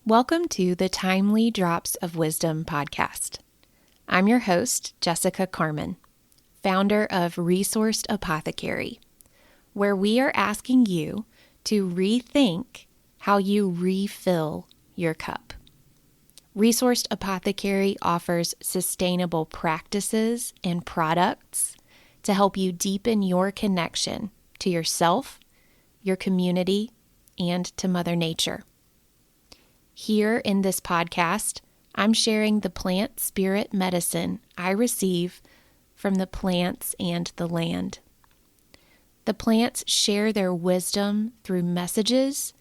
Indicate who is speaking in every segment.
Speaker 1: Welcome to the Timely Drops of Wisdom podcast. I'm your host, Jessica Carmon, founder of Resourced Apothecary, where we are asking you to rethink how you refill your cup. Resourced Apothecary offers sustainable practices and products to help you deepen your connection to yourself, your community, and to Mother Nature. Here in this podcast, I'm sharing the plant spirit medicine I receive from the plants and the land. The plants share their wisdom through messages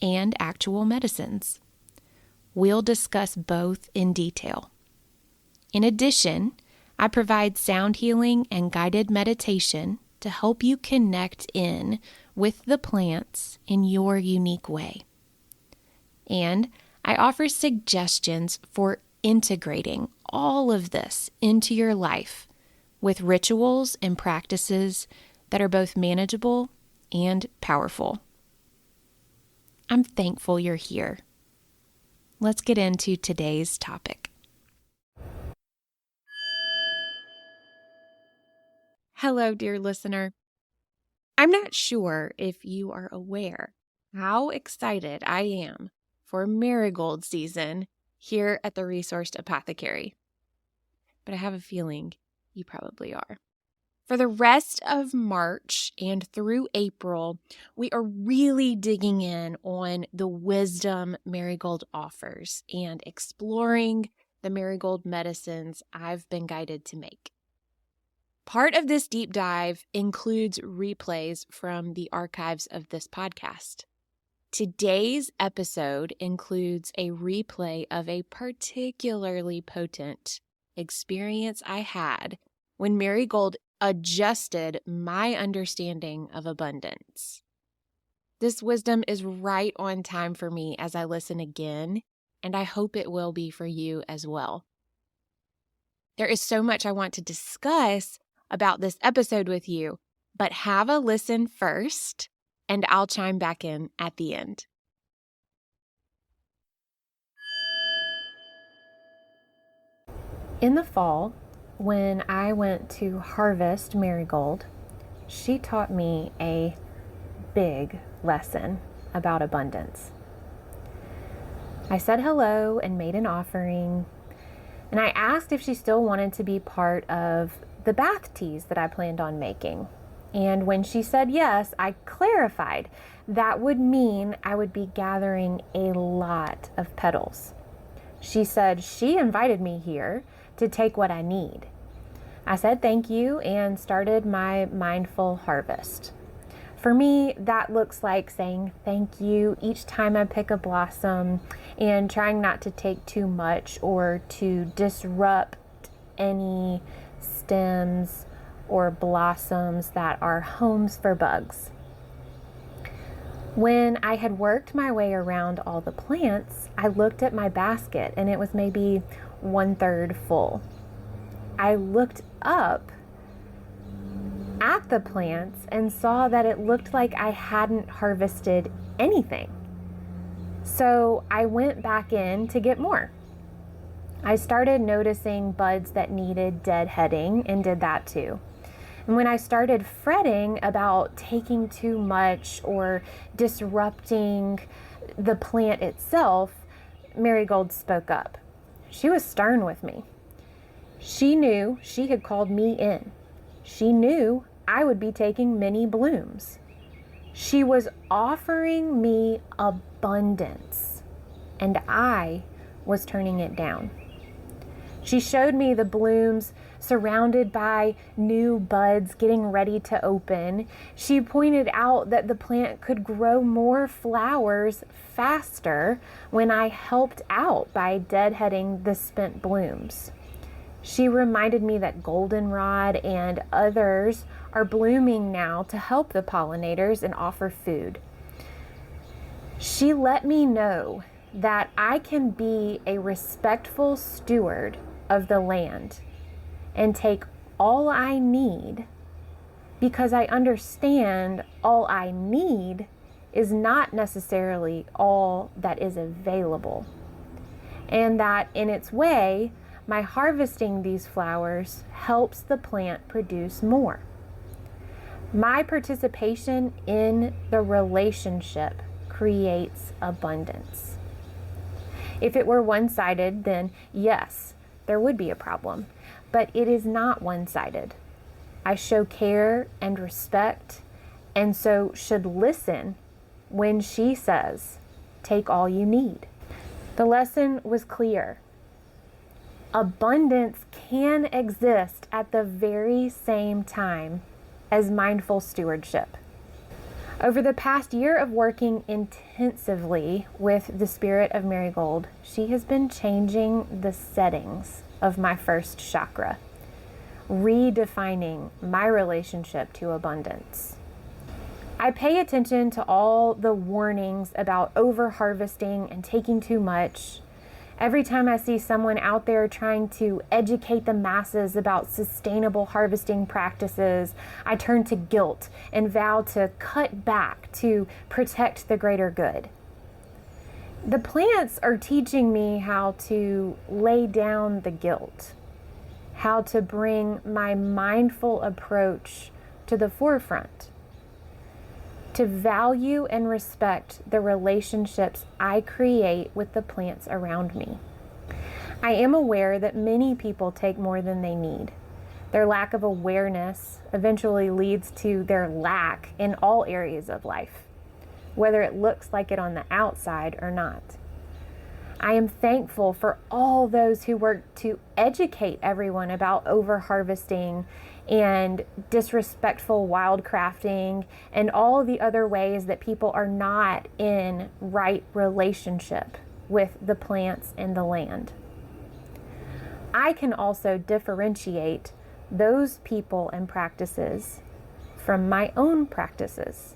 Speaker 1: and actual medicines. We'll discuss both in detail. In addition, I provide sound healing and guided meditation to help you connect in with the plants in your unique way. And I offer suggestions for integrating all of this into your life with rituals and practices that are both manageable and powerful. I'm thankful you're here. Let's get into today's topic. Hello, dear listener. I'm not sure if you are aware how excited I am for Marigold season here at the Resourced Apothecary, but I have a feeling you probably are. For the rest of March and through April, we are really digging in on the wisdom Marigold offers and exploring the Marigold medicines I've been guided to make. Part of this deep dive includes replays from the archives of this podcast. Today's episode includes a replay of a particularly potent experience I had when Marigold adjusted my understanding of abundance. This wisdom is right on time for me as I listen again, and I hope it will be for you as well. There is so much I want to discuss about this episode with you, but have a listen first, and I'll chime back in at the end. In the fall, when I went to harvest Marigold, she taught me a big lesson about abundance. I said hello and made an offering, and I asked if she still wanted to be part of the bath teas that I planned on making. And when she said yes, I clarified that would mean I would be gathering a lot of petals. She said she invited me here to take what I need. I said thank you and started my mindful harvest. For me, that looks like saying thank you each time I pick a blossom and trying not to take too much or to disrupt any stems or blossoms that are homes for bugs. When I had worked my way around all the plants, I looked at my basket and it was maybe 1/3 full. I looked up at the plants and saw that it looked like I hadn't harvested anything. So I went back in to get more. I started noticing buds that needed deadheading and did that too. And when I started fretting about taking too much or disrupting the plant itself, Marigold spoke up. She was stern with me. She knew she had called me in. She knew I would be taking many blooms. She was offering me abundance, and I was turning it down. She showed me the blooms surrounded by new buds getting ready to open. She pointed out that the plant could grow more flowers faster when I helped out by deadheading the spent blooms. She reminded me that goldenrod and others are blooming now to help the pollinators and offer food. She let me know that I can be a respectful steward of the land and take all I need because I understand all I need is not necessarily all that is available, and that in its way, my harvesting these flowers helps the plant produce more. My participation in the relationship creates abundance. If it were one-sided, then yes, there would be a problem, but it is not one-sided. I show care and respect, and so should listen when she says, "Take all you need." The lesson was clear. Abundance can exist at the very same time as mindful stewardship. Over the past year of working intensively with the spirit of Marigold, she has been changing the settings of my first chakra, redefining my relationship to abundance. I pay attention to all the warnings about over-harvesting and taking too much. Every time I see someone out there trying to educate the masses about sustainable harvesting practices, I turn to guilt and vow to cut back to protect the greater good. The plants are teaching me how to lay down the guilt, how to bring my mindful approach to the forefront, to value and respect the relationships I create with the plants around me. I am aware that many people take more than they need. Their lack of awareness eventually leads to their lack in all areas of life, whether it looks like it on the outside or not. I am thankful for all those who work to educate everyone about over-harvesting and disrespectful wildcrafting and all the other ways that people are not in right relationship with the plants and the land. I can also differentiate those people and practices from my own practices.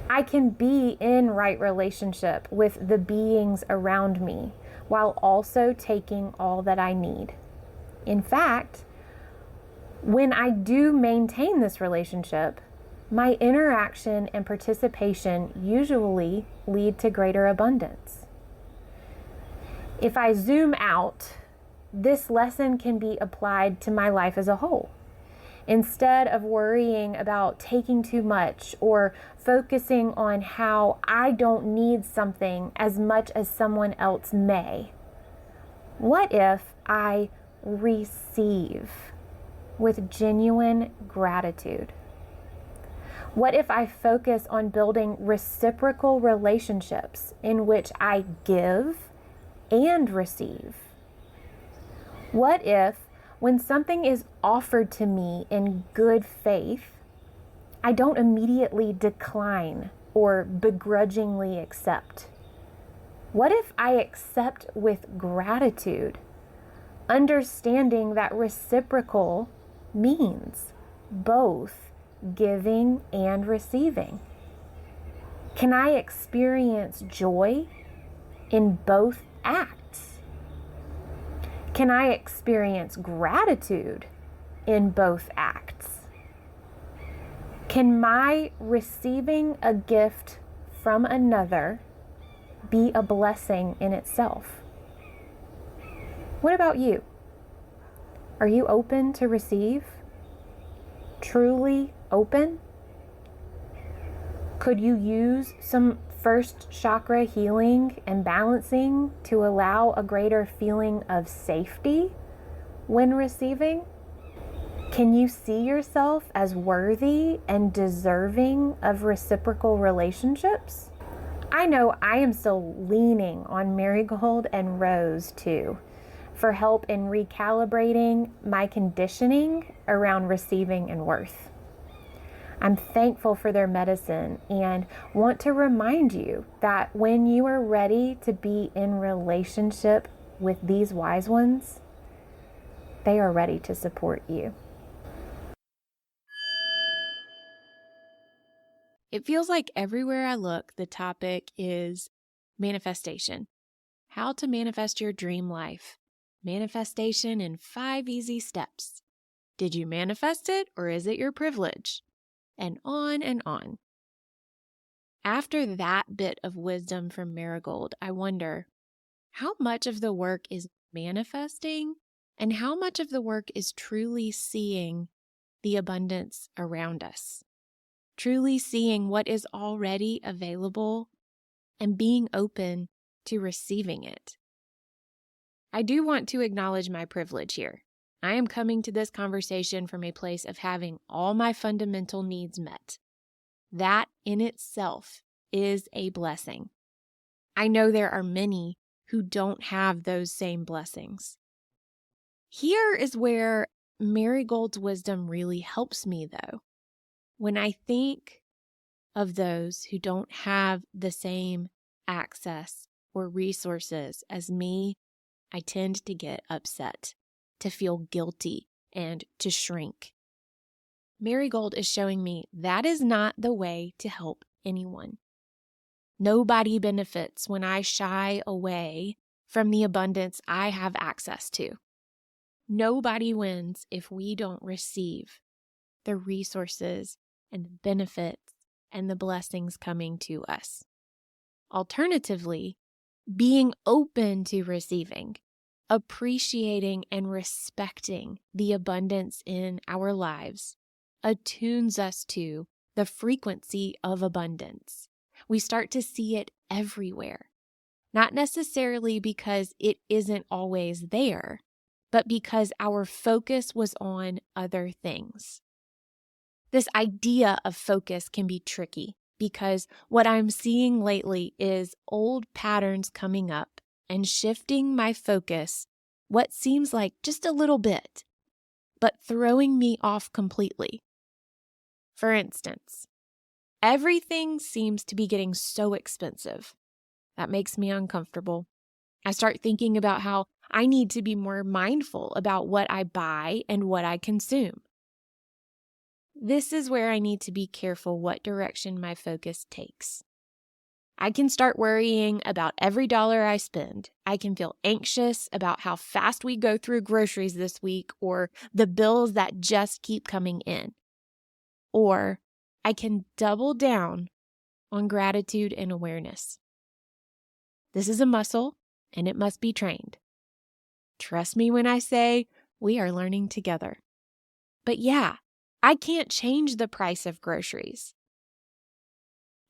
Speaker 1: I can be in right relationship with the beings around me while also taking all that I need. In fact, when I do maintain this relationship, my interaction and participation usually lead to greater abundance. If I zoom out, this lesson can be applied to my life as a whole. Instead of worrying about taking too much or focusing on how I don't need something as much as someone else may, what if I receive with genuine gratitude? What if I focus on building reciprocal relationships in which I give and receive? What if, when something is offered to me in good faith, I don't immediately decline or begrudgingly accept? What if I accept with gratitude, understanding that reciprocal means both giving and receiving? Can I experience joy in both acts? Can I experience gratitude in both acts? Can my receiving a gift from another be a blessing in itself? What about you? Are you open to receive? Truly open? Could you use some first chakra healing and balancing to allow a greater feeling of safety when receiving? Can you see yourself as worthy and deserving of reciprocal relationships? I know I am still leaning on Marigold and Rose too for help in recalibrating my conditioning around receiving and worth. I'm thankful for their medicine and want to remind you that when you are ready to be in relationship with these wise ones, they are ready to support you.
Speaker 2: It feels like everywhere I look, the topic is manifestation. How to manifest your dream life. Manifestation in 5 easy steps. Did you manifest it or is it your privilege? And on and on. After that bit of wisdom from Marigold, I wonder how much of the work is manifesting and how much of the work is truly seeing the abundance around us, truly seeing what is already available and being open to receiving it. I do want to acknowledge my privilege here. I am coming to this conversation from a place of having all my fundamental needs met. That in itself is a blessing. I know there are many who don't have those same blessings. Here is where Marigold's wisdom really helps me, though. When I think of those who don't have the same access or resources as me, I tend to get upset, to feel guilty, and to shrink. Marigold is showing me that is not the way to help anyone. Nobody benefits when I shy away from the abundance I have access to. Nobody wins if we don't receive the resources and the benefits and the blessings coming to us. Alternatively, being open to receiving, appreciating and respecting the abundance in our lives attunes us to the frequency of abundance. We start to see it everywhere, not necessarily because it isn't always there, but because our focus was on other things. This idea of focus can be tricky because what I'm seeing lately is old patterns coming up and shifting my focus, what seems like just a little bit, but throwing me off completely. For instance, everything seems to be getting so expensive. That makes me uncomfortable. I start thinking about how I need to be more mindful about what I buy and what I consume. This is where I need to be careful what direction my focus takes. I can start worrying about every dollar I spend. I can feel anxious about how fast we go through groceries this week or the bills that just keep coming in. Or I can double down on gratitude and awareness. This is a muscle and it must be trained. Trust me when I say we are learning together. But yeah, I can't change the price of groceries.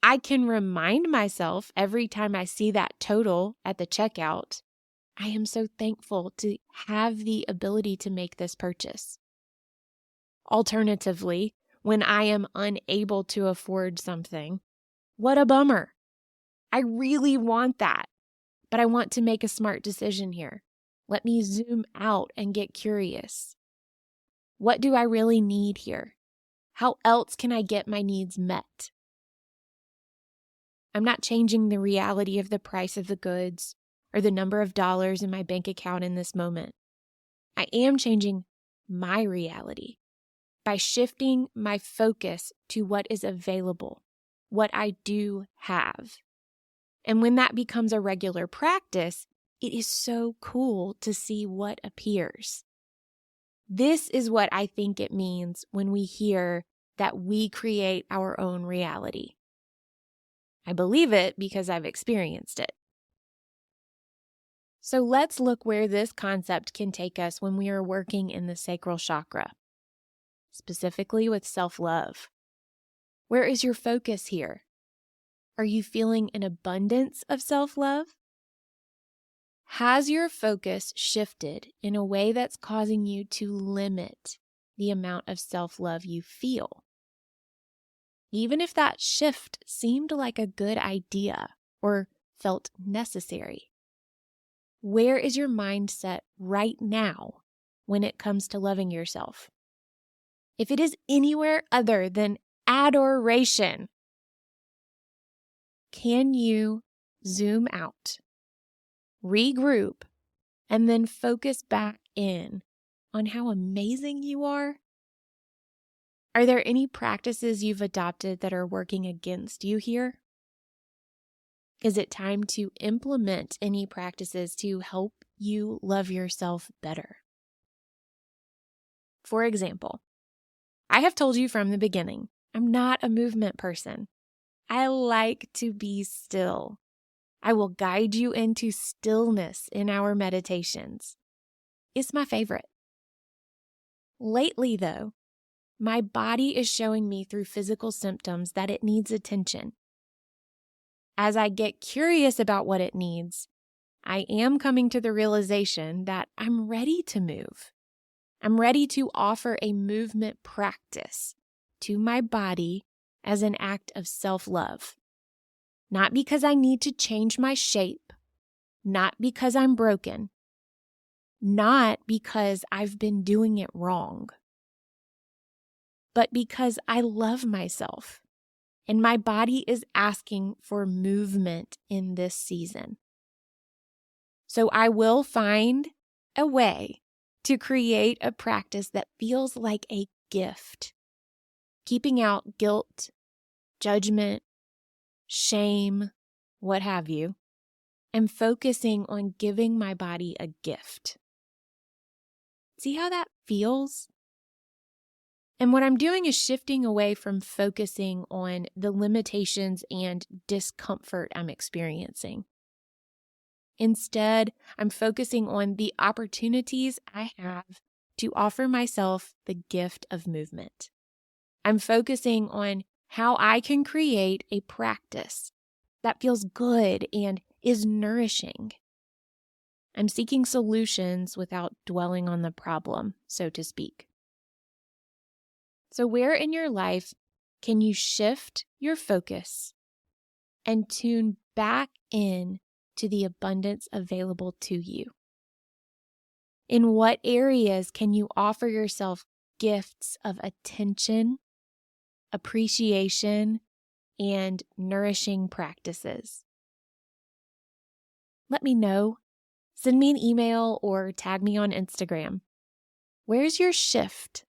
Speaker 2: I can remind myself every time I see that total at the checkout, I am so thankful to have the ability to make this purchase. Alternatively, when I am unable to afford something, what a bummer. I really want that, but I want to make a smart decision here. Let me zoom out and get curious. What do I really need here? How else can I get my needs met? I'm not changing the reality of the price of the goods or the number of dollars in my bank account in this moment. I am changing my reality by shifting my focus to what is available, what I do have. And when that becomes a regular practice, it is so cool to see what appears. This is what I think it means when we hear that we create our own reality. I believe it because I've experienced it. So let's look where this concept can take us when we are working in the sacral chakra, specifically with self-love. Where is your focus here? Are you feeling an abundance of self-love? Has your focus shifted in a way that's causing you to limit the amount of self-love you feel? Even if that shift seemed like a good idea or felt necessary. Where is your mindset right now when it comes to loving yourself? If it is anywhere other than adoration, can you zoom out, regroup, and then focus back in on how amazing you are? Are there any practices you've adopted that are working against you here? Is it time to implement any practices to help you love yourself better? For example, I have told you from the beginning, I'm not a movement person. I like to be still. I will guide you into stillness in our meditations. It's my favorite. Lately, though, my body is showing me through physical symptoms that it needs attention. As I get curious about what it needs, I am coming to the realization that I'm ready to move. I'm ready to offer a movement practice to my body as an act of self-love. Not because I need to change my shape, not because I'm broken, not because I've been doing it wrong, but because I love myself and my body is asking for movement in this season. So I will find a way to create a practice that feels like a gift, keeping out guilt, judgment, shame, what have you, and focusing on giving my body a gift. See how that feels? And what I'm doing is shifting away from focusing on the limitations and discomfort I'm experiencing. Instead, I'm focusing on the opportunities I have to offer myself the gift of movement. I'm focusing on how I can create a practice that feels good and is nourishing. I'm seeking solutions without dwelling on the problem, so to speak. So where in your life can you shift your focus and tune back in to the abundance available to you? In what areas can you offer yourself gifts of attention, appreciation, and nourishing practices? Let me know. Send me an email or tag me on Instagram. Where's your shift?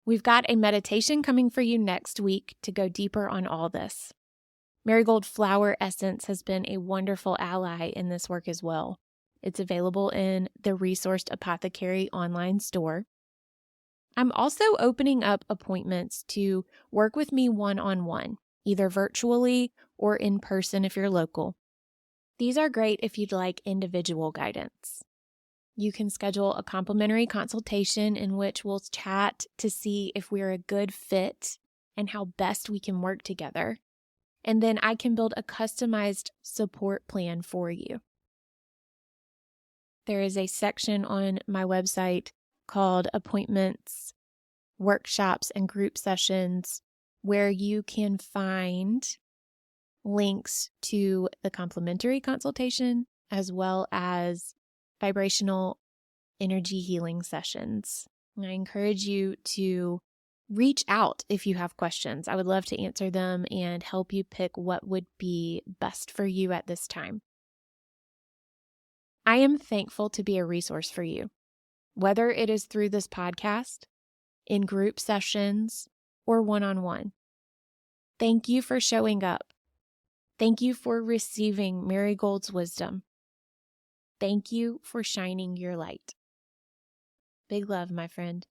Speaker 2: We've got a meditation coming for you next week to go deeper on all this. Marigold flower essence has been a wonderful ally in this work as well. It's available in the Resourced Apothecary online store. I'm also opening up appointments to work with me one-on-one, either virtually or in person if you're local. These are great if you'd like individual guidance. You can schedule a complimentary consultation in which we'll chat to see if we're a good fit and how best we can work together. And then I can build a customized support plan for you. There is a section on my website called Appointments, Workshops, and Group Sessions where you can find links to the complimentary consultation as well as vibrational energy healing sessions. And I encourage you to reach out if you have questions. I would love to answer them and help you pick what would be best for you at this time. I am thankful to be a resource for you, whether it is through this podcast, in group sessions, or one-on-one. Thank you for showing up. Thank you for receiving Marigold's wisdom. Thank you for shining your light. Big love, my friend.